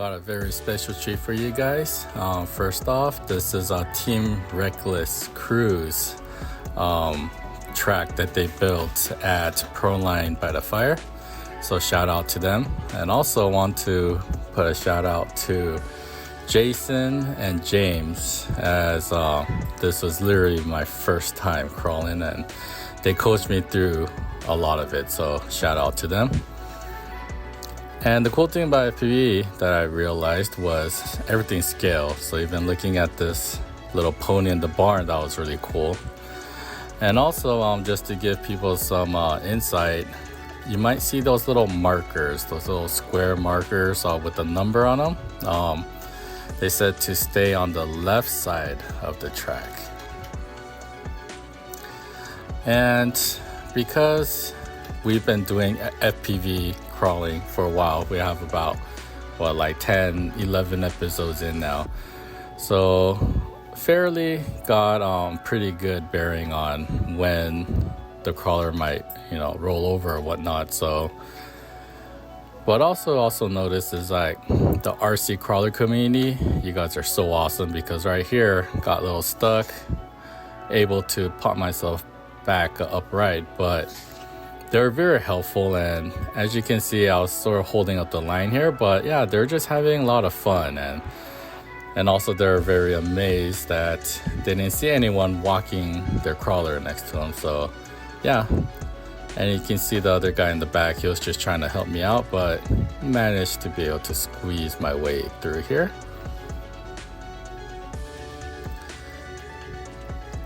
got a very special treat for you guys. First off, this is a Team Reckless Cruise track that they built at Proline by the fire. So shout out to them. And also want to put a shout out to Jason and James, as this was literally my first time crawling and they coached me through a lot of it. So shout out to them. And the cool thing about FPV that I realized was everything scales. So even looking at this little pony in the barn, that was really cool. And also just to give people some insight, you might see those little markers, those little square markers with a number on them. They said to stay on the left side of the track. And because we've been doing FPV crawling for a while, we have about like 10-11 episodes in now, so fairly got pretty good bearing on when the crawler might roll over or whatnot. So what also noticed is like the RC crawler community, you guys are so awesome, because right here got a little stuck, able to pop myself back upright, but they're very helpful. And as you can see, I was sort of holding up the line here, but yeah, they're just having a lot of fun. And also they're very amazed that they didn't see anyone walking their crawler next to them. So yeah, and you can see the other guy in the back, he was just trying to help me out, but managed to be able to squeeze my way through here.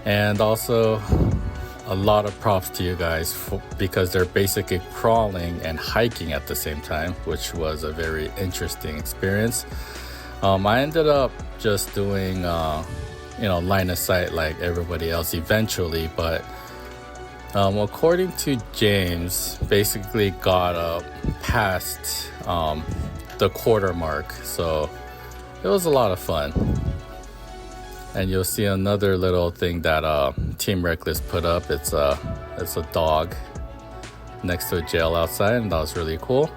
And also a lot of props to you guys because they're basically crawling and hiking at the same time, which was a very interesting experience. I ended up just doing line of sight like everybody else eventually, but according to James, basically got up past the quarter mark, so it was a lot of fun. And you'll see another little thing that Team Reckless put up. It's a dog next to a jail outside, and that was really cool.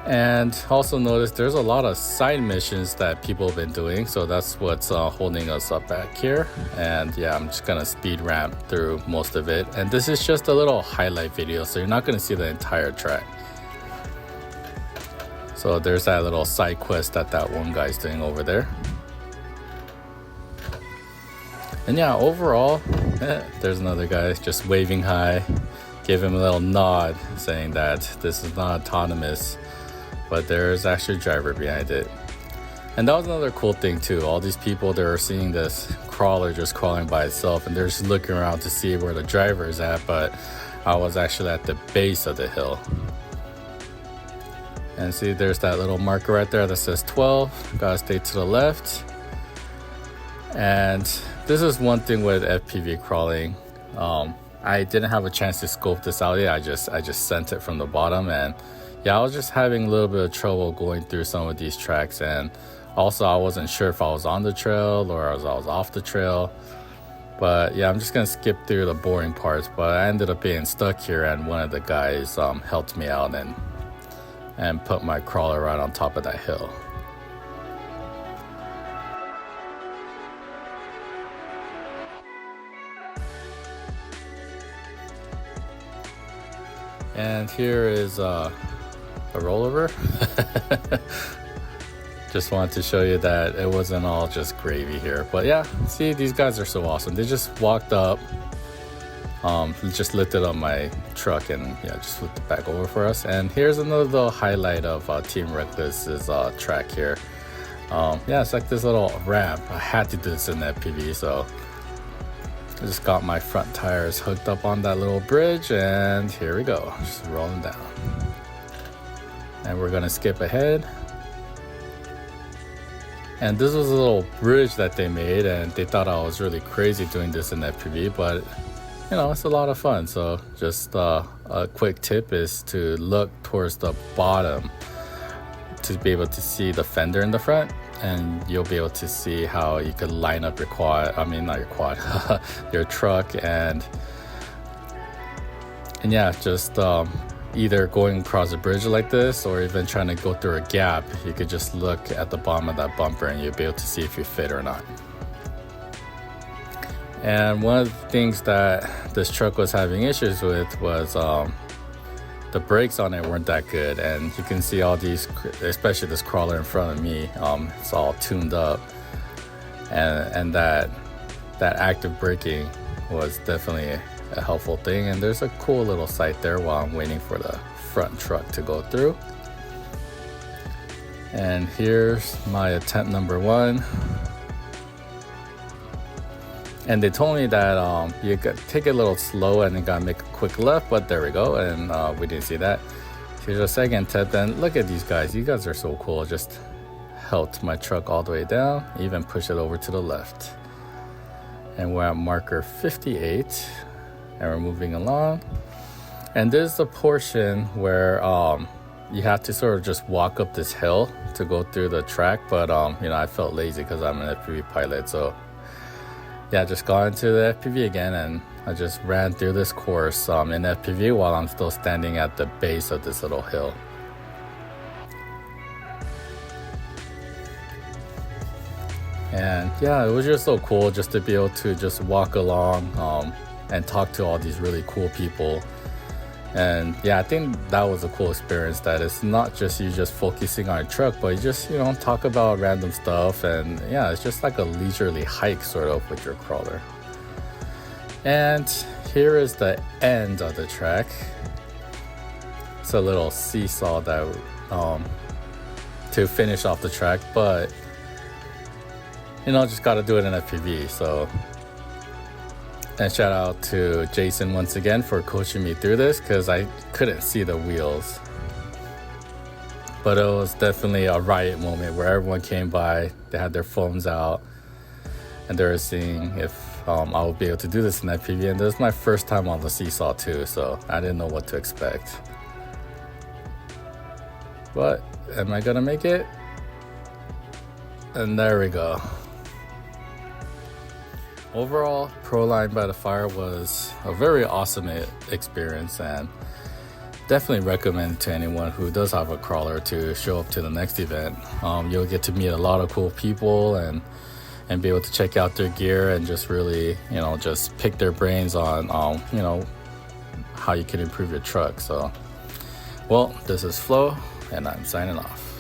And also notice there's a lot of side missions that people have been doing, so that's what's holding us up back here. And yeah, I'm just gonna speed ramp through most of it, and this is just a little highlight video, so you're not gonna see the entire track. So there's that little side quest that one guy's doing over there. And yeah, overall, there's another guy just waving hi. Give him a little nod saying that this is not autonomous, but there's actually a driver behind it. And that was another cool thing too. All these people, they're seeing this crawler just crawling by itself, and they're just looking around to see where the driver is at, but I was actually at the base of the hill. And see, there's that little marker right there that says 12. Gotta stay to the left. And this is one thing with FPV crawling. I didn't have a chance to scope this out yet. I just sent it from the bottom, and yeah, I was just having a little bit of trouble going through some of these tracks. And also I wasn't sure if I was on the trail or I was off the trail. But yeah, I'm just gonna skip through the boring parts. But I ended up being stuck here, and one of the guys helped me out and put my crawler right on top of that hill. And here is a rollover. Just wanted to show you that it wasn't all just gravy here. But yeah, see, these guys are so awesome. They just walked up, just lifted up my truck, and yeah, just flipped it back over for us. And here's another little highlight of Team Reckless's track here. Yeah, it's like this little ramp. I had to do this in FPV, so I just got my front tires hooked up on that little bridge, and here we go, just rolling down. And we're gonna skip ahead. And this was a little bridge that they made, and they thought I was really crazy doing this in FPV, but it's a lot of fun. So just a quick tip is to look towards the bottom to be able to see the fender in the front, and you'll be able to see how you could line up your your truck, and yeah, just either going across a bridge like this or even trying to go through a gap, you could just look at the bottom of that bumper and you'll be able to see if you fit or not. And one of the things that this truck was having issues with was the brakes on it weren't that good, and you can see all these, especially this crawler in front of me, it's all tuned up, and that active braking was definitely a helpful thing. And there's a cool little sight there while I'm waiting for the front truck to go through. And here's my attempt number 1. And they told me that you got take it a little slow and you gotta make a quick left, but there we go, and we didn't see that. Here's a second attempt, and look at these guys. You guys are so cool. Just helped my truck all the way down, even push it over to the left. And we're at marker 58, and we're moving along. And there's a portion where you have to sort of just walk up this hill to go through the track, but you know, I felt lazy because I'm an FPV pilot, so yeah, I just got into the FPV again, and I just ran through this course in FPV while I'm still standing at the base of this little hill. And yeah, it was just so cool just to be able to just walk along and talk to all these really cool people. And yeah, I think that was a cool experience, that it's not just you just focusing on a truck, but you just, you know, talk about random stuff. And yeah, it's just like a leisurely hike sort of with your crawler. And here is the end of the track. It's a little seesaw that to finish off the track, but you know, just got to do it in FPV. So, and shout out to Jason once again for coaching me through this, because I couldn't see the wheels. But it was definitely a riot moment where everyone came by, they had their phones out, and they were seeing if I would be able to do this in FPV. And this was my first time on the seesaw too, so I didn't know what to expect. But am I gonna make it? And there we go. Overall, Proline by the Fire was a very awesome experience, and definitely recommend to anyone who does have a crawler to show up to the next event. You'll get to meet a lot of cool people and be able to check out their gear and just really, you know, just pick their brains on, you know, how you can improve your truck. So, well, this is Flo, and I'm signing off.